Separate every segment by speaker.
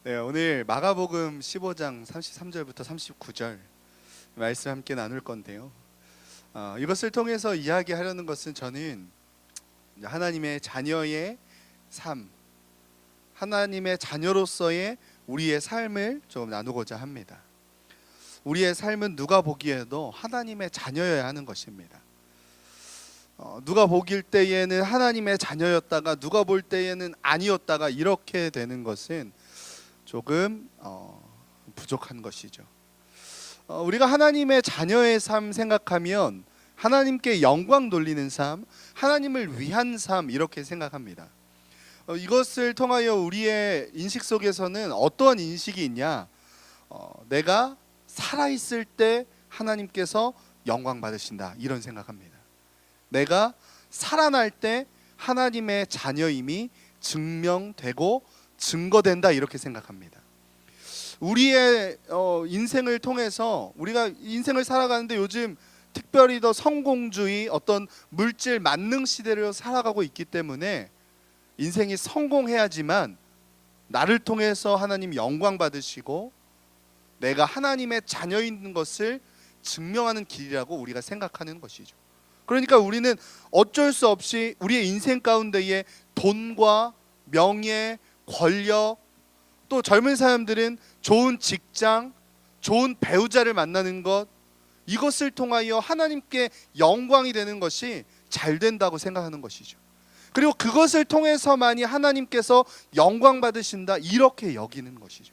Speaker 1: 네, 오늘 마가복음 15장 33절부터 39절 말씀 함께 나눌 건데요. 이것을 통해서 이야기하려는 것은 저는 하나님의 자녀의 삶, 하나님의 자녀로서의 우리의 삶을 좀 나누고자 합니다. 우리의 삶은 누가 보기에도 하나님의 자녀여야 하는 것입니다. 누가 보길 때에는 하나님의 자녀였다가 누가 볼 때에는 아니었다가 이렇게 되는 것은 조금 부족한 것이죠. 우리가 하나님의 자녀의 삶 생각하면 하나님께 영광 돌리는 삶, 하나님을 위한 삶 이렇게 생각합니다. 이것을 통하여 우리의 인식 속에서는 어떠한 인식이 있냐? 내가 살아있을 때 하나님께서 영광 받으신다 이런 생각합니다. 내가 살아날 때 하나님의 자녀임이 증명되고 증거된다 이렇게 생각합니다. 우리의 인생을 통해서 우리가 인생을 살아가는데 요즘 특별히 더 성공주의 어떤 물질 만능 시대를 살아가고 있기 때문에 인생이 성공해야지만 나를 통해서 하나님 영광 받으시고 내가 하나님의 자녀인 것을 증명하는 길이라고 우리가 생각하는 것이죠. 그러니까 우리는 어쩔 수 없이 우리의 인생 가운데에 돈과 명예, 권력, 또 젊은 사람들은 좋은 직장, 좋은 배우자를 만나는 것, 이것을 통하여 하나님께 영광이 되는 것이 잘 된다고 생각하는 것이죠. 그리고 그것을 통해서만이 하나님께서 영광 받으신다 이렇게 여기는 것이죠.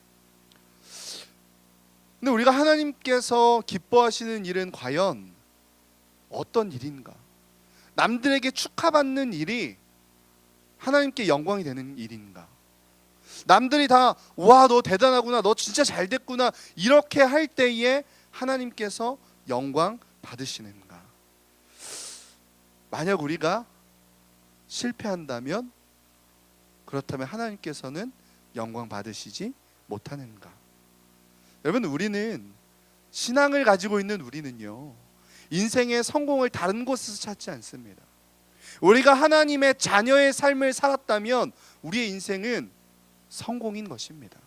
Speaker 1: 근데 우리가 하나님께서 기뻐하시는 일은 과연 어떤 일인가? 남들에게 축하받는 일이 하나님께 영광이 되는 일인가? 남들이 다 와 너 대단하구나, 너 진짜 잘 됐구나 이렇게 할 때에 하나님께서 영광 받으시는가? 만약 우리가 실패한다면 그렇다면 하나님께서는 영광 받으시지 못하는가? 여러분, 우리는 신앙을 가지고 있는 우리는요, 인생의 성공을 다른 곳에서 찾지 않습니다. 우리가 하나님의 자녀의 삶을 살았다면 우리의 인생은 성공인 것입니다.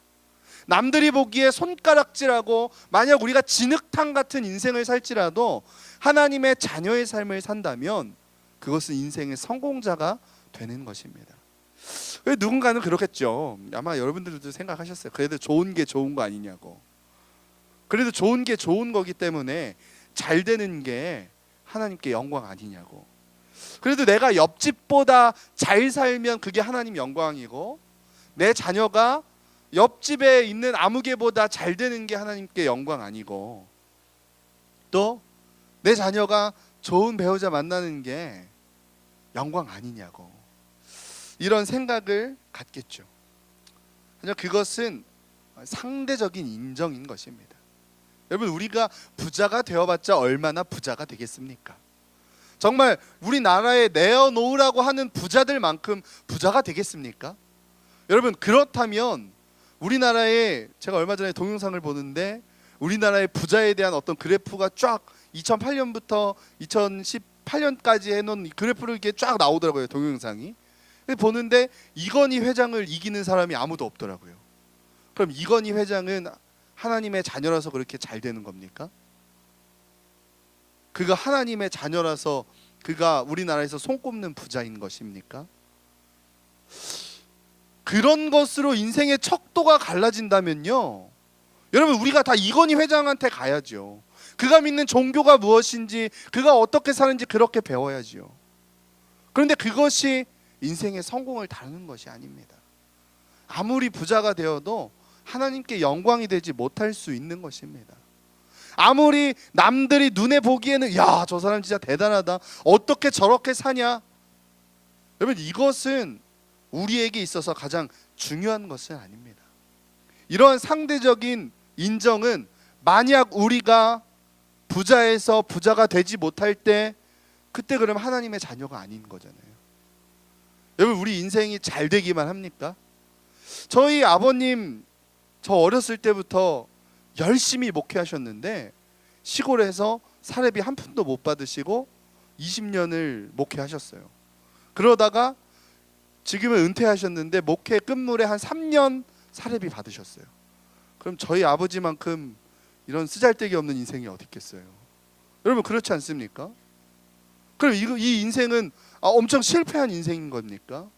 Speaker 1: 남들이 보기에 손가락질하고 만약 우리가 진흙탕 같은 인생을 살지라도 하나님의 자녀의 삶을 산다면 그것은 인생의 성공자가 되는 것입니다. 누군가는 그렇겠죠. 아마 여러분들도 생각하셨어요. 그래도 좋은 게 좋은 거 아니냐고. 그래도 좋은 게 좋은 거기 때문에 잘 되는 게 하나님께 영광 아니냐고. 그래도 내가 옆집보다 잘 살면 그게 하나님 영광이고, 내 자녀가 옆집에 있는 아무개보다 잘 되는 게 하나님께 영광 아니고, 또 내 자녀가 좋은 배우자 만나는 게 영광 아니냐고, 이런 생각을 갖겠죠. 그것은 상대적인 인정인 것입니다. 여러분, 우리가 부자가 되어봤자 얼마나 부자가 되겠습니까? 정말 우리나라에 내어놓으라고 하는 부자들만큼 부자가 되겠습니까? 여러분, 그렇다면 우리나라에, 제가 얼마 전에 동영상을 보는데 우리나라의 부자에 대한 어떤 그래프가 쫙 2008년부터 2018년까지 해놓은 그래프를 이렇게 쫙 나오더라고요, 동영상이. 보는데 이건희 회장을 이기는 사람이 아무도 없더라고요. 그럼 이건희 회장은 하나님의 자녀라서 그렇게 잘 되는 겁니까? 그가 하나님의 자녀라서 그가 우리나라에서 손꼽는 부자인 것입니까? 그런 것으로 인생의 척도가 갈라진다면요, 여러분, 우리가 다 이건희 회장한테 가야죠. 그가 믿는 종교가 무엇인지, 그가 어떻게 사는지 그렇게 배워야죠. 그런데 그것이 인생의 성공을 다루는 것이 아닙니다. 아무리 부자가 되어도 하나님께 영광이 되지 못할 수 있는 것입니다. 아무리 남들이 눈에 보기에는 야, 저 사람 진짜 대단하다, 어떻게 저렇게 사냐, 여러분, 이것은 우리에게 있어서 가장 중요한 것은 아닙니다. 이러한 상대적인 인정은 만약 우리가 부자에서 부자가 되지 못할 때, 그때 그럼 하나님의 자녀가 아닌 거잖아요. 여러분, 우리 인생이 잘 되기만 합니까? 저희 아버님, 저 어렸을 때부터 열심히 목회하셨는데 시골에서 사례비 한 푼도 못 받으시고 20년을 목회하셨어요. 그러다가 지금은 은퇴하셨는데 목회 끝물에 한 3년 사례비 받으셨어요. 그럼 저희 아버지만큼 이런 쓰잘데기 없는 인생이 어디 있겠어요? 여러분 그렇지 않습니까? 그럼 이 인생은 엄청 실패한 인생인 겁니까?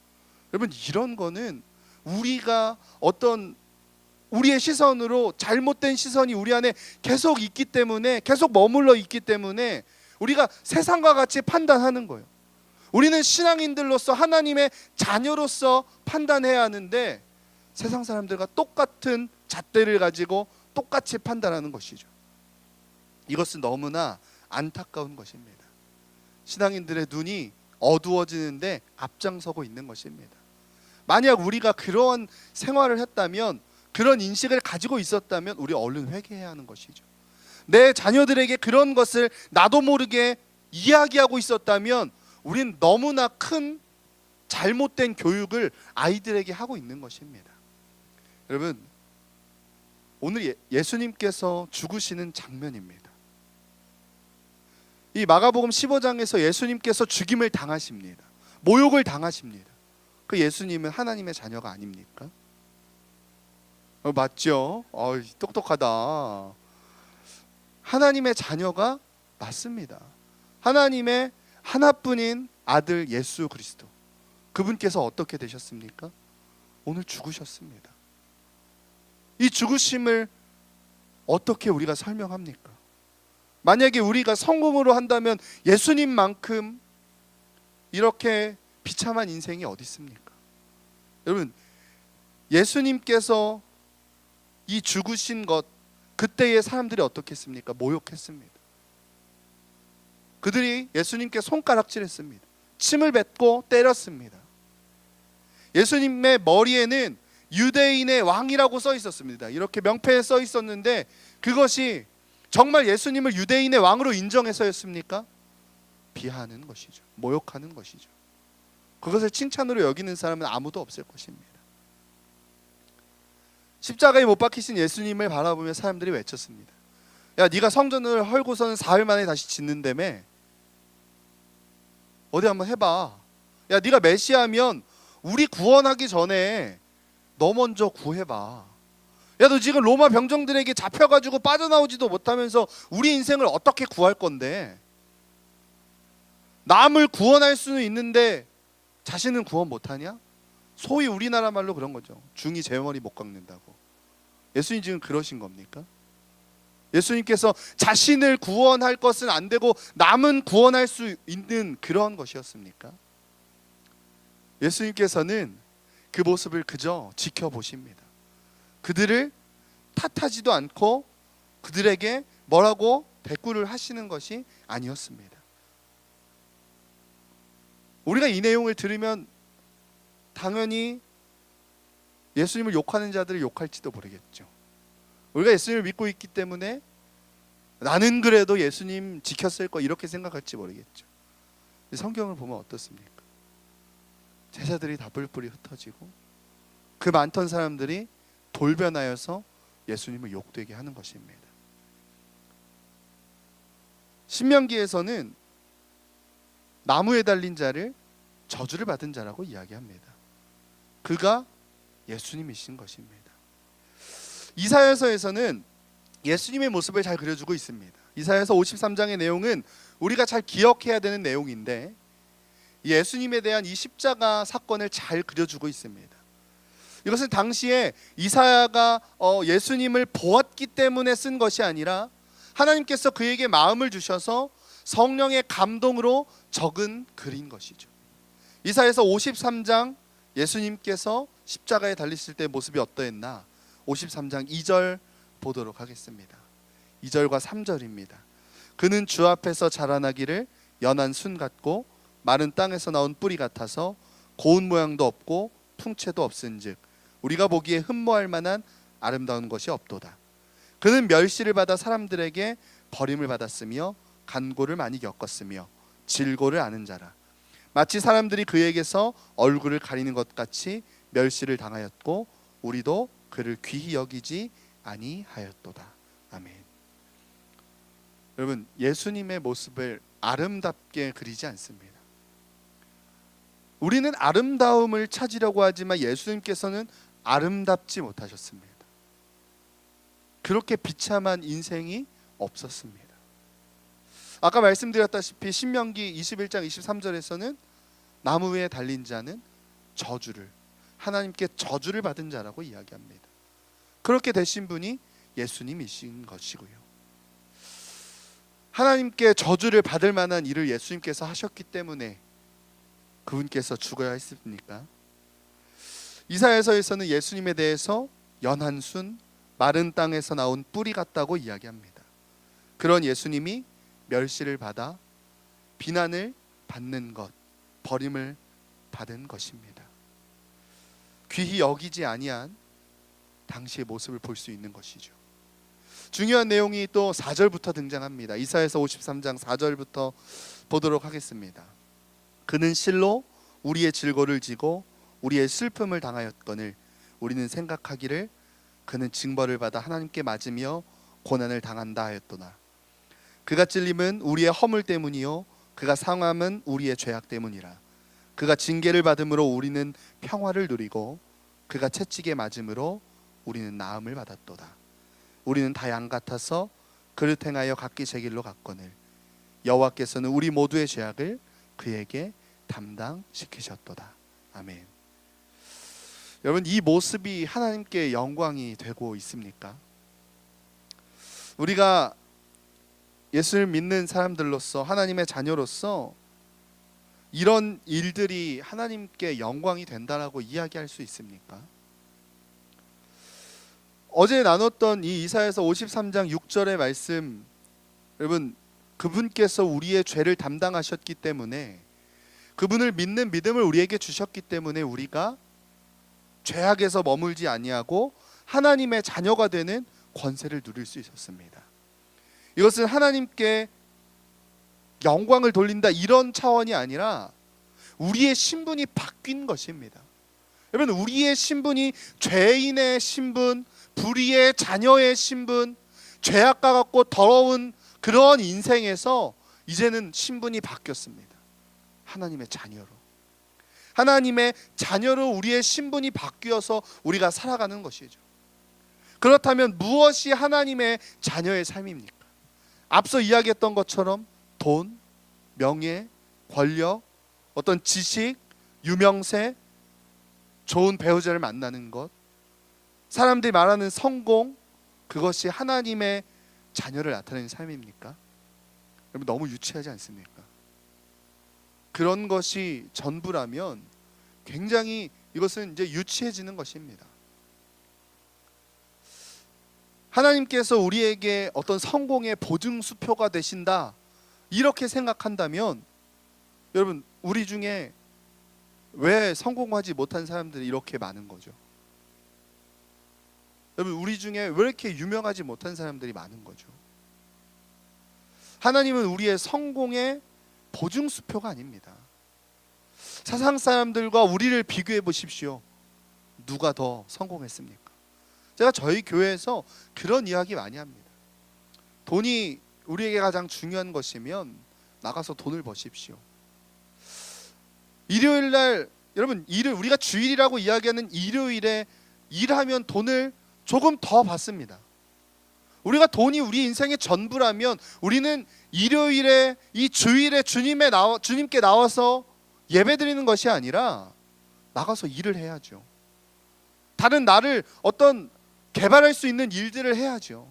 Speaker 1: 여러분 이런 거는 우리가 어떤 우리의 시선으로 잘못된 시선이 우리 안에 계속 있기 때문에, 계속 머물러 있기 때문에 우리가 세상과 같이 판단하는 거예요. 우리는 신앙인들로서 하나님의 자녀로서 판단해야 하는데 세상 사람들과 똑같은 잣대를 가지고 똑같이 판단하는 것이죠. 이것은 너무나 안타까운 것입니다. 신앙인들의 눈이 어두워지는데 앞장서고 있는 것입니다. 만약 우리가 그러한 생활을 했다면, 그런 인식을 가지고 있었다면 우리 얼른 회개해야 하는 것이죠. 내 자녀들에게 그런 것을 나도 모르게 이야기하고 있었다면 우린 너무나 큰 잘못된 교육을 아이들에게 하고 있는 것입니다. 여러분 오늘 예수님께서 죽으시는 장면입니다. 이 마가복음 15장에서 예수님께서 죽임을 당하십니다. 모욕을 당하십니다. 그 예수님은 하나님의 자녀가 아닙니까? 맞죠? 똑똑하다. 하나님의 자녀가 맞습니다. 하나님의 하나뿐인 아들 예수 그리스도, 그분께서 어떻게 되셨습니까? 오늘 죽으셨습니다. 이 죽으심을 어떻게 우리가 설명합니까? 만약에 우리가 성공으로 한다면 예수님만큼 이렇게 비참한 인생이 어디 있습니까? 여러분 예수님께서 이 죽으신 것, 그때의 사람들이 어떻게 했습니까? 모욕했습니다. 그들이 예수님께 손가락질했습니다. 침을 뱉고 때렸습니다. 예수님의 머리에는 유대인의 왕이라고 써 있었습니다. 이렇게 명패에 써 있었는데 그것이 정말 예수님을 유대인의 왕으로 인정해서였습니까? 비하하는 것이죠. 모욕하는 것이죠. 그것을 칭찬으로 여기는 사람은 아무도 없을 것입니다. 십자가에 못 박히신 예수님을 바라보며 사람들이 외쳤습니다. 야, 네가 성전을 헐고서는 사흘 만에 다시 짓는다며? 어디 한번 해봐. 야, 네가 메시아면 우리 구원하기 전에 너 먼저 구해봐. 야, 너 지금 로마 병정들에게 잡혀가지고 빠져나오지도 못하면서 우리 인생을 어떻게 구할 건데? 남을 구원할 수는 있는데 자신은 구원 못하냐? 소위 우리나라 말로 그런 거죠. 중이 제 머리 못 깎는다고. 예수님 지금 그러신 겁니까? 예수님께서 자신을 구원할 것은 안 되고 남은 구원할 수 있는 그런 것이었습니까? 예수님께서는 그 모습을 그저 지켜보십니다. 그들을 탓하지도 않고 그들에게 뭐라고 대꾸를 하시는 것이 아니었습니다. 우리가 이 내용을 들으면 당연히 예수님을 욕하는 자들을 욕할지도 모르겠죠. 우리가 예수님을 믿고 있기 때문에 나는 그래도 예수님 지켰을 거 이렇게 생각할지 모르겠죠. 성경을 보면 어떻습니까? 제자들이 다 뿔뿔이 흩어지고 그 많던 사람들이 돌변하여서 예수님을 욕되게 하는 것입니다. 신명기에서는 나무에 달린 자를 저주를 받은 자라고 이야기합니다. 그가 예수님이신 것입니다. 이사야서에서는 예수님의 모습을 잘 그려주고 있습니다. 이사야서 53장의 내용은 우리가 잘 기억해야 되는 내용인데 예수님에 대한 이 십자가 사건을 잘 그려주고 있습니다. 이것은 당시에 이사야가 예수님을 보았기 때문에 쓴 것이 아니라 하나님께서 그에게 마음을 주셔서 성령의 감동으로 적은 글인 것이죠. 이사야서 53장 예수님께서 십자가에 달리실 때 모습이 어떠했나? 53장 2절 보도록 하겠습니다. 2절과 3절입니다. 그는 주 앞에서 자라나기를 연한 순 같고 마른 땅에서 나온 뿌리 같아서 고운 모양도 없고 풍채도 없은즉 우리가 보기에 흠모할 만한 아름다운 것이 없도다. 그는 멸시를 받아 사람들에게 버림을 받았으며 간고를 많이 겪었으며 질고를 아는 자라. 마치 사람들이 그에게서 얼굴을 가리는 것 같이 멸시를 당하였고 우리도 그를 귀히 여기지 아니하였도다. 아멘. 여러분 예수님의 모습을 아름답게 그리지 않습니다. 우리는 아름다움을 찾으려고 하지만 예수님께서는 아름답지 못하셨습니다. 그렇게 비참한 인생이 없었습니다. 아까 말씀드렸다시피 신명기 21장 23절에서는 나무 위에 달린 자는 하나님께 저주를 받은 자라고 이야기합니다. 그렇게 되신 분이 예수님이신 것이고요. 하나님께 저주를 받을 만한 일을 예수님께서 하셨기 때문에 그분께서 죽어야 했습니까? 이사야서에서는 예수님에 대해서 연한 순, 마른 땅에서 나온 뿌리 같다고 이야기합니다. 그런 예수님이 멸시를 받아 비난을 받는 것, 버림을 받은 것입니다. 귀히 여기지 아니한 당시의 모습을 볼 수 있는 것이죠. 중요한 내용이 또 4절부터 등장합니다. 이사야서 53장 4절부터 보도록 하겠습니다. 그는 실로 우리의 질고를 지고 우리의 슬픔을 당하였거늘 우리는 생각하기를 그는 징벌을 받아 하나님께 맞으며 고난을 당한다 하였도다. 그가 찔림은 우리의 허물 때문이요 그가 상함은 우리의 죄악 때문이라. 그가 징계를 받음으로 우리는 평화를 누리고 그가 채찍에 맞음으로 우리는 나음을 받았도다. 우리는 다 양 같아서 그릇 행하여 각기 제 길로 갔거늘 여호와께서는 우리 모두의 죄악을 그에게 담당시키셨도다. 아멘. 여러분, 이 모습이 하나님께 영광이 되고 있습니까? 우리가 예수를 믿는 사람들로서, 하나님의 자녀로서 이런 일들이 하나님께 영광이 된다라고 이야기할 수 있습니까? 어제 나눴던 이 이사야서 53장 6절의 말씀, 여러분, 그분께서 우리의 죄를 담당하셨기 때문에, 그분을 믿는 믿음을 우리에게 주셨기 때문에 우리가 죄악에서 머물지 아니하고 하나님의 자녀가 되는 권세를 누릴 수 있었습니다. 이것은 하나님께 영광을 돌린다 이런 차원이 아니라 우리의 신분이 바뀐 것입니다. 여러분, 우리의 신분이 죄인의 신분, 불의의 자녀의 신분, 죄악과 같고 더러운 그런 인생에서 이제는 신분이 바뀌었습니다. 하나님의 자녀로. 하나님의 자녀로 우리의 신분이 바뀌어서 우리가 살아가는 것이죠. 그렇다면 무엇이 하나님의 자녀의 삶입니까? 앞서 이야기했던 것처럼 돈, 명예, 권력, 어떤 지식, 유명세, 좋은 배우자를 만나는 것, 사람들이 말하는 성공, 그것이 하나님의 자녀를 나타내는 삶입니까? 여러분, 너무 유치하지 않습니까? 그런 것이 전부라면 굉장히 이것은 이제 유치해지는 것입니다. 하나님께서 우리에게 어떤 성공의 보증수표가 되신다 이렇게 생각한다면, 여러분, 우리 중에 왜 성공하지 못한 사람들이 이렇게 많은 거죠? 여러분, 우리 중에 왜 이렇게 유명하지 못한 사람들이 많은 거죠? 하나님은 우리의 성공의 보증수표가 아닙니다. 세상 사람들과 우리를 비교해 보십시오. 누가 더 성공했습니까? 제가 저희 교회에서 그런 이야기 많이 합니다. 돈이 우리에게 가장 중요한 것이면 나가서 돈을 버십시오. 일요일 날, 여러분, 우리가 주일이라고 이야기하는 일요일에 일하면 돈을 조금 더 받습니다. 우리가 돈이 우리 인생의 전부라면 우리는 일요일에, 이 주일에 주님께 나와서 예배드리는 것이 아니라 나가서 일을 해야죠. 다른 나를 개발할 수 있는 일들을 해야죠.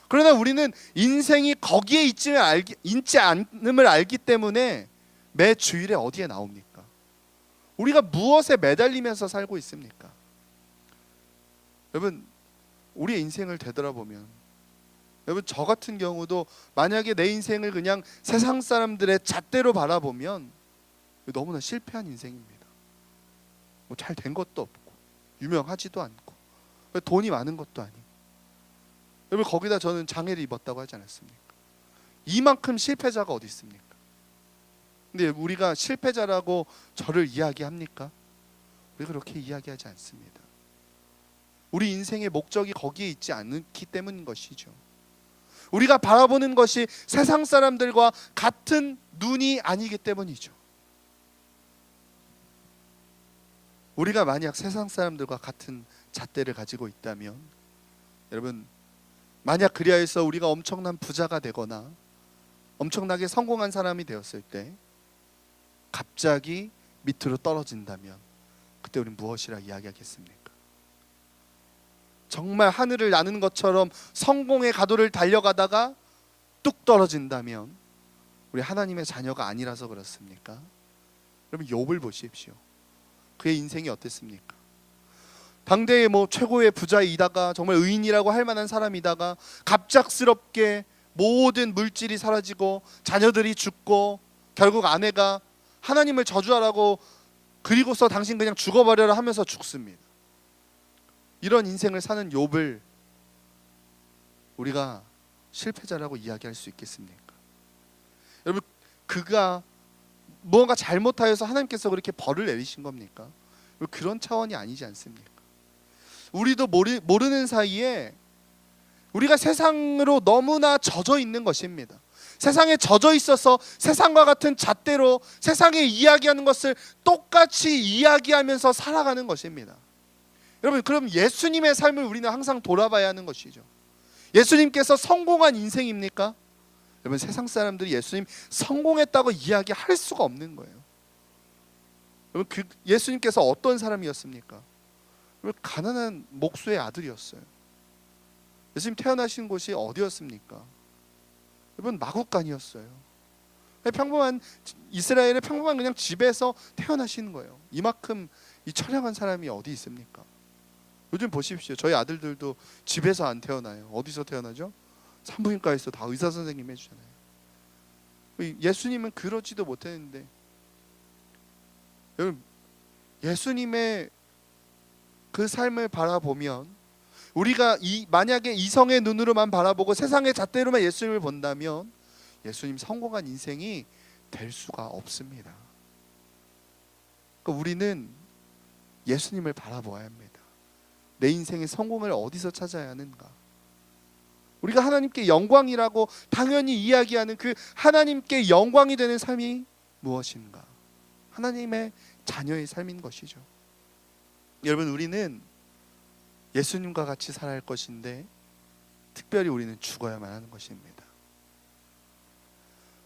Speaker 1: 그러나 우리는 인생이 거기에 있지 않음을 알기 때문에 매 주일에 어디에 나옵니까? 우리가 무엇에 매달리면서 살고 있습니까? 여러분, 우리의 인생을 되돌아보면, 여러분, 저 같은 경우도 만약에 내 인생을 그냥 세상 사람들의 잣대로 바라보면 너무나 실패한 인생입니다. 뭐 잘 된 것도 없고 유명하지도 않고 돈이 많은 것도 아니고. 여러분, 거기다 저는 장애를 입었다고 하지 않았습니까? 이만큼 실패자가 어디 있습니까? 근데 우리가 실패자라고 저를 이야기합니까? 우리 그렇게 이야기하지 않습니다. 우리 인생의 목적이 거기에 있지 않기 때문인 것이죠. 우리가 바라보는 것이 세상 사람들과 같은 눈이 아니기 때문이죠. 우리가 만약 세상 사람들과 같은 잣대를 가지고 있다면, 여러분, 만약 그리하여서 우리가 엄청난 부자가 되거나 엄청나게 성공한 사람이 되었을 때 갑자기 밑으로 떨어진다면 그때 우리는 무엇이라 이야기하겠습니까? 정말 하늘을 나는 것처럼 성공의 가도를 달려가다가 뚝 떨어진다면 우리 하나님의 자녀가 아니라서 그렇습니까? 여러분, 욥을 보십시오. 그의 인생이 어땠습니까? 당대의 최고의 부자이다가 정말 의인이라고 할 만한 사람이다가 갑작스럽게 모든 물질이 사라지고 자녀들이 죽고 결국 아내가 하나님을 저주하라고 그리고서 당신 그냥 죽어버려라 하면서 죽습니다. 이런 인생을 사는 욥을 우리가 실패자라고 이야기할 수 있겠습니까? 여러분, 그가 무언가 잘못하여서 하나님께서 그렇게 벌을 내리신 겁니까? 그런 차원이 아니지 않습니까? 우리도 모르는 사이에 우리가 세상으로 너무나 젖어 있는 것입니다. 세상에 젖어 있어서 세상과 같은 잣대로 세상에 이야기하는 것을 똑같이 이야기하면서 살아가는 것입니다. 여러분, 그럼 예수님의 삶을 우리는 항상 돌아봐야 하는 것이죠. 예수님께서 성공한 인생입니까? 여러분, 세상 사람들이 예수님 성공했다고 이야기할 수가 없는 거예요. 여러분, 예수님께서 어떤 사람이었습니까? 여러분, 가난한 목수의 아들이었어요. 예수님 태어나신 곳이 어디였습니까? 여러분, 마구간이었어요. 평범한 이스라엘의 평범한 그냥 집에서 태어나신 거예요. 이만큼 이 처량한 사람이 어디 있습니까? 요즘 보십시오. 저희 아들들도 집에서 안 태어나요. 어디서 태어나죠? 산부인과에서 다 의사 선생님 해주잖아요. 예수님은 그러지도 못했는데, 여러분, 예수님의 그 삶을 바라보면 우리가 만약에 이성의 눈으로만 바라보고 세상의 잣대로만 예수님을 본다면 예수님 성공한 인생이 될 수가 없습니다. 그러니까 우리는 예수님을 바라보아야 합니다. 내 인생의 성공을 어디서 찾아야 하는가? 우리가 하나님께 영광이라고 당연히 이야기하는 그 하나님께 영광이 되는 삶이 무엇인가? 하나님의 자녀의 삶인 것이죠. 여러분, 우리는 예수님과 같이 살아야 할 것인데 특별히 우리는 죽어야만 하는 것입니다.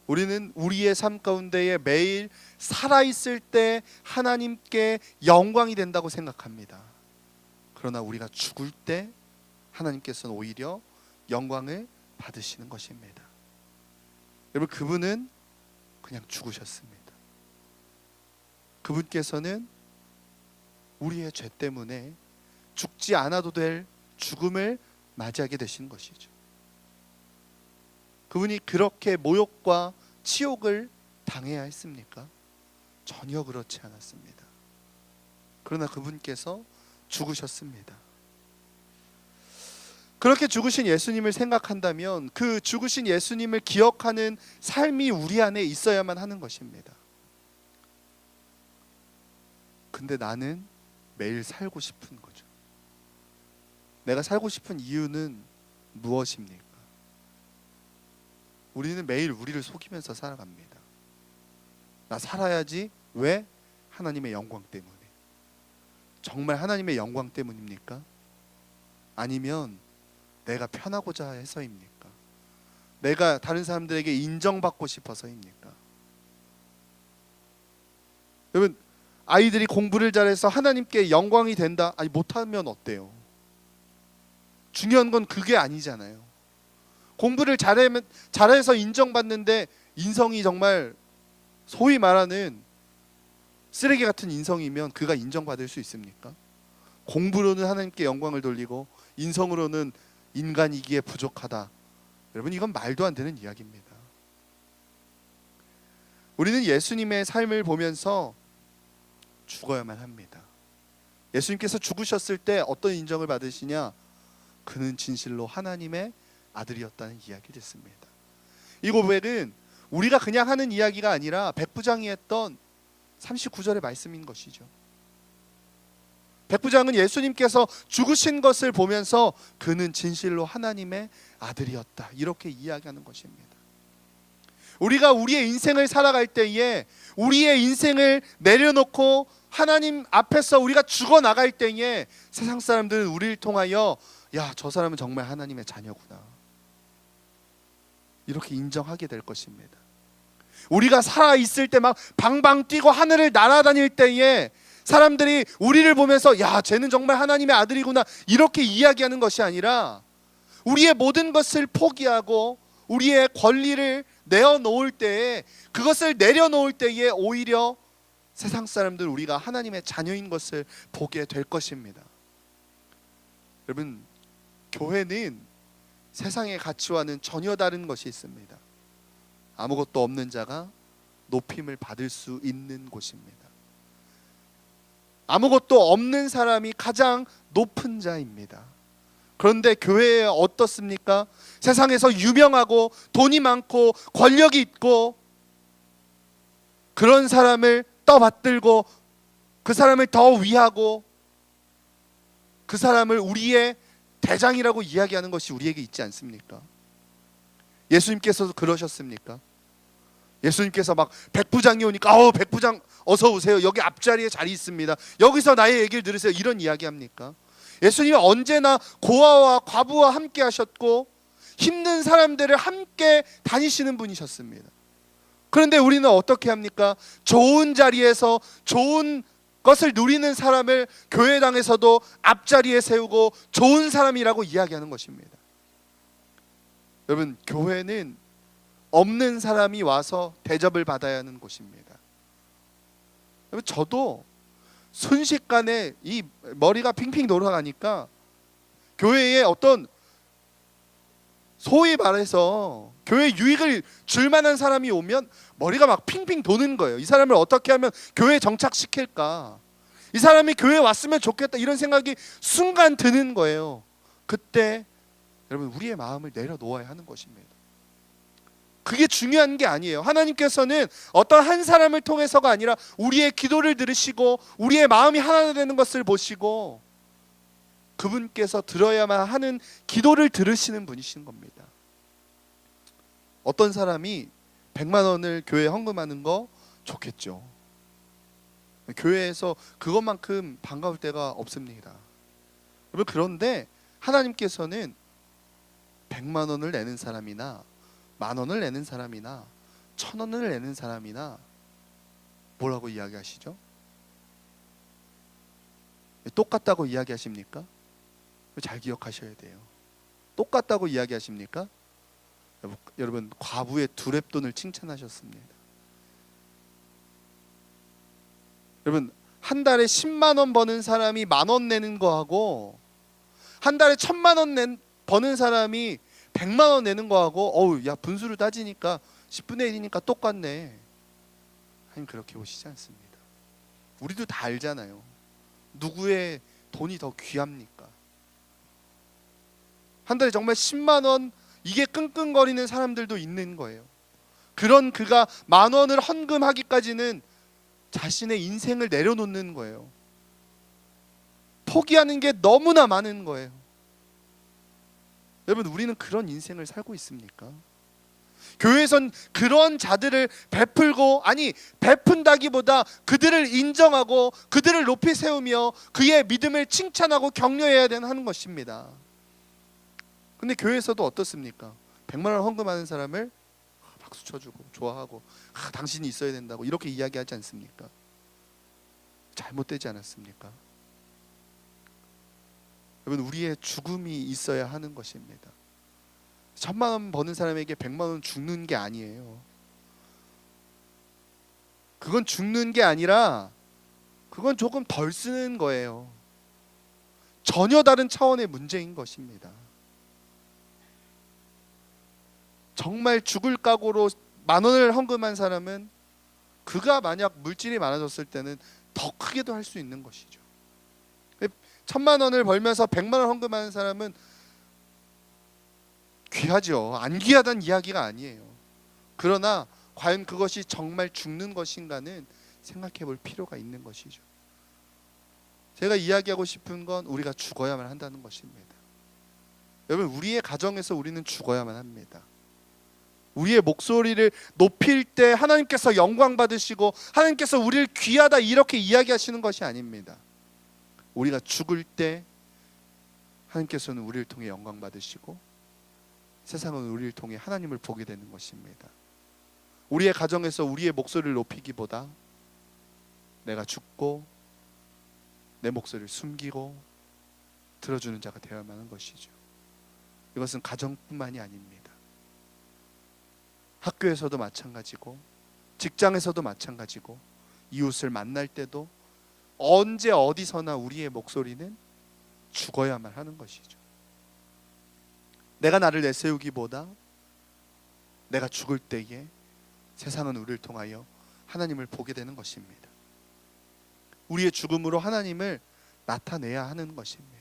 Speaker 1: 우리는 우리의 삶 가운데에 매일 살아있을 때 하나님께 영광이 된다고 생각합니다. 그러나 우리가 죽을 때 하나님께서는 오히려 영광을 받으시는 것입니다. 여러분, 그분은 그냥 죽으셨습니다. 그분께서는 우리의 죄 때문에 죽지 않아도 될 죽음을 맞이하게 되신 것이죠. 그분이 그렇게 모욕과 치욕을 당해야 했습니까? 전혀 그렇지 않았습니다. 그러나 그분께서 죽으셨습니다. 그렇게 죽으신 예수님을 생각한다면 그 죽으신 예수님을 기억하는 삶이 우리 안에 있어야만 하는 것입니다. 근데 나는 매일 살고 싶은 거죠. 내가 살고 싶은 이유는 무엇입니까? 우리는 매일 우리를 속이면서 살아갑니다. 나 살아야지. 왜? 하나님의 영광 때문에. 정말 하나님의 영광 때문입니까? 아니면 내가 편하고자 해서입니까? 내가 다른 사람들에게 인정받고 싶어서입니까? 여러분, 아이들이 공부를 잘해서 하나님께 영광이 된다. 아니, 못하면 어때요? 중요한 건 그게 아니잖아요. 공부를 잘해서 인정받는데 인성이 정말 소위 말하는 쓰레기 같은 인성이면 그가 인정받을 수 있습니까? 공부로는 하나님께 영광을 돌리고 인성으로는 인간이기에 부족하다. 여러분, 이건 말도 안 되는 이야기입니다. 우리는 예수님의 삶을 보면서 죽어야만 합니다. 예수님께서 죽으셨을 때 어떤 인정을 받으시냐? 그는 진실로 하나님의 아들이었다는 이야기를 했습니다. 이 고백은 우리가 그냥 하는 이야기가 아니라 백부장이 했던 39절의 말씀인 것이죠. 백부장은 예수님께서 죽으신 것을 보면서 그는 진실로 하나님의 아들이었다, 이렇게 이야기하는 것입니다. 우리가 우리의 인생을 살아갈 때에 우리의 인생을 내려놓고 하나님 앞에서 우리가 죽어나갈 때에 세상 사람들은 우리를 통하여 야, 저 사람은 정말 하나님의 자녀구나, 이렇게 인정하게 될 것입니다. 우리가 살아있을 때 막 방방 뛰고 하늘을 날아다닐 때에 사람들이 우리를 보면서 야, 쟤는 정말 하나님의 아들이구나, 이렇게 이야기하는 것이 아니라 우리의 모든 것을 포기하고 우리의 권리를 내어놓을 때에, 그것을 내려놓을 때에 오히려 세상 사람들 우리가 하나님의 자녀인 것을 보게 될 것입니다. 여러분, 교회는 세상의 가치와는 전혀 다른 것이 있습니다. 아무것도 없는 자가 높임을 받을 수 있는 곳입니다. 아무것도 없는 사람이 가장 높은 자입니다. 그런데 교회에 어떻습니까? 세상에서 유명하고 돈이 많고 권력이 있고 그런 사람을 떠받들고 그 사람을 더 위하고 그 사람을 우리의 대장이라고 이야기하는 것이 우리에게 있지 않습니까? 예수님께서도 그러셨습니까? 예수님께서 막 백부장이 오니까 백부장 어서 오세요, 여기 앞자리에 자리 있습니다, 여기서 나의 얘기를 들으세요, 이런 이야기 합니까? 예수님은 언제나 고아와 과부와 함께 하셨고 힘든 사람들을 함께 다니시는 분이셨습니다. 그런데 우리는 어떻게 합니까? 좋은 자리에서 좋은 것을 누리는 사람을 교회당에서도 앞자리에 세우고 좋은 사람이라고 이야기하는 것입니다. 여러분, 교회는 없는 사람이 와서 대접을 받아야 하는 곳입니다. 여러분, 저도 순식간에 이 머리가 핑핑 돌아가니까 교회에 어떤 소위 말해서 교회 유익을 줄 만한 사람이 오면 머리가 막 핑핑 도는 거예요. 이 사람을 어떻게 하면 교회에 정착시킬까, 이 사람이 교회에 왔으면 좋겠다, 이런 생각이 순간 드는 거예요. 그때 여러분, 우리의 마음을 내려놓아야 하는 것입니다. 그게 중요한 게 아니에요. 하나님께서는 어떤 한 사람을 통해서가 아니라 우리의 기도를 들으시고 우리의 마음이 하나 되는 것을 보시고 그분께서 들어야만 하는 기도를 들으시는 분이신 겁니다. 어떤 사람이 100만 원을 교회에 헌금하는 거 좋겠죠. 교회에서 그것만큼 반가울 때가 없습니다. 여러분, 그런데 하나님께서는 100만 원을 내는 사람이나 10,000원을 내는 사람이나 1,000원을 내는 사람이나 뭐라고 이야기하시죠? 똑같다고 이야기하십니까? 잘 기억하셔야 돼요. 똑같다고 이야기하십니까? 여러분, 과부의 두렙돈을 칭찬하셨습니다. 여러분, 한 달에 10만 원 버는 사람이 10,000원 내는 거하고 한 달에 1,000만 원 버는 사람이 100만 원 내는 거하고 야, 분수를 따지니까 10분의 1이니까 똑같네, 하나님 그렇게 보시지 않습니다. 우리도 다 알잖아요. 누구의 돈이 더 귀합니까? 한 달에 정말 10만 원 이게 끙끙거리는 사람들도 있는 거예요. 그런 그가 10,000원을 헌금하기까지는 자신의 인생을 내려놓는 거예요. 포기하는 게 너무나 많은 거예요. 여러분, 우리는 그런 인생을 살고 있습니까? 교회에선 그런 자들을 베풀고, 아니 베푼다기보다 그들을 인정하고 그들을 높이 세우며 그의 믿음을 칭찬하고 격려해야 하는 것입니다. 근데 교회에서도 어떻습니까? 100만 원 헌금하는 사람을 박수 쳐주고 좋아하고 당신이 있어야 된다고 이렇게 이야기하지 않습니까? 잘못되지 않았습니까? 여러분, 우리의 죽음이 있어야 하는 것입니다. 1,000만 원 버는 사람에게 100만 원 죽는 게 아니에요. 그건 죽는 게 아니라 그건 조금 덜 쓰는 거예요. 전혀 다른 차원의 문제인 것입니다. 정말 죽을 각오로 10,000원을 헌금한 사람은 그가 만약 물질이 많아졌을 때는 더 크게도 할 수 있는 것이죠. 1,000만 원을 벌면서 100만 원 헌금하는 사람은 귀하죠. 안 귀하다는 이야기가 아니에요. 그러나 과연 그것이 정말 죽는 것인가는 생각해 볼 필요가 있는 것이죠. 제가 이야기하고 싶은 건 우리가 죽어야만 한다는 것입니다. 여러분, 우리의 가정에서 우리는 죽어야만 합니다. 우리의 목소리를 높일 때 하나님께서 영광 받으시고 하나님께서 우리를 귀하다 이렇게 이야기하시는 것이 아닙니다. 우리가 죽을 때 하나님께서는 우리를 통해 영광 받으시고 세상은 우리를 통해 하나님을 보게 되는 것입니다. 우리의 가정에서 우리의 목소리를 높이기보다 내가 죽고 내 목소리를 숨기고 들어주는 자가 되어야만 하는 것이죠. 이것은 가정뿐만이 아닙니다. 학교에서도 마찬가지고 직장에서도 마찬가지고 이웃을 만날 때도 언제 어디서나 우리의 목소리는 죽어야만 하는 것이죠. 내가 나를 내세우기보다 내가 죽을 때에 세상은 우리를 통하여 하나님을 보게 되는 것입니다. 우리의 죽음으로 하나님을 나타내야 하는 것입니다.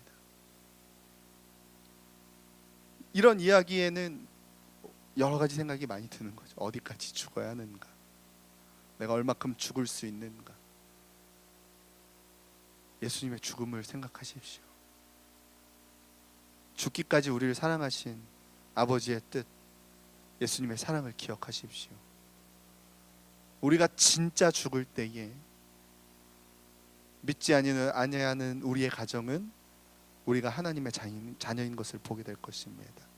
Speaker 1: 이런 이야기에는 여러 가지 생각이 많이 드는 거죠. 어디까지 죽어야 하는가? 내가 얼마큼 죽을 수 있는가? 예수님의 죽음을 생각하십시오. 죽기까지 우리를 사랑하신 아버지의 뜻, 예수님의 사랑을 기억하십시오. 우리가 진짜 죽을 때에 믿지 아니하는 우리의 가정은 우리가 하나님의 자녀인 것을 보게 될 것입니다.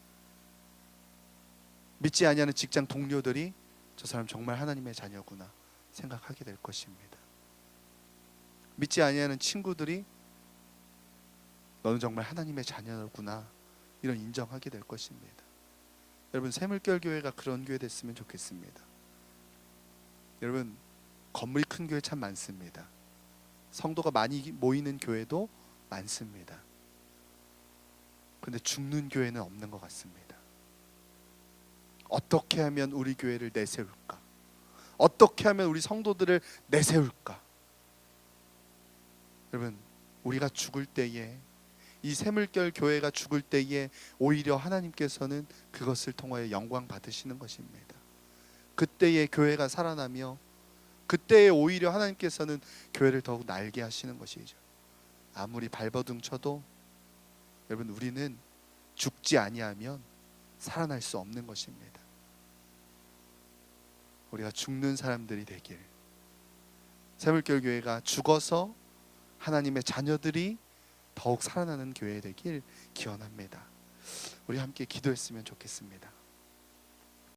Speaker 1: 믿지 아니하는 직장 동료들이 저 사람 정말 하나님의 자녀구나 생각하게 될 것입니다. 믿지 아니하는 친구들이 너는 정말 하나님의 자녀구나 이런 인정하게 될 것입니다. 여러분, 새물결 교회가 그런 교회 됐으면 좋겠습니다. 여러분, 건물이 큰 교회 참 많습니다. 성도가 많이 모이는 교회도 많습니다. 그런데 죽는 교회는 없는 것 같습니다. 어떻게 하면 우리 교회를 내세울까? 어떻게 하면 우리 성도들을 내세울까? 여러분, 우리가 죽을 때에, 이 새물결 교회가 죽을 때에 오히려 하나님께서는 그것을 통하여 영광 받으시는 것입니다. 그때의 교회가 살아나며 그때에 오히려 하나님께서는 교회를 더욱 날게 하시는 것이죠. 아무리 발버둥 쳐도 여러분, 우리는 죽지 아니하면 살아날 수 없는 것입니다. 우리가 죽는 사람들이 되길, 새물결 교회가 죽어서 하나님의 자녀들이 더욱 살아나는 교회 되길 기원합니다. 우리 함께 기도했으면 좋겠습니다.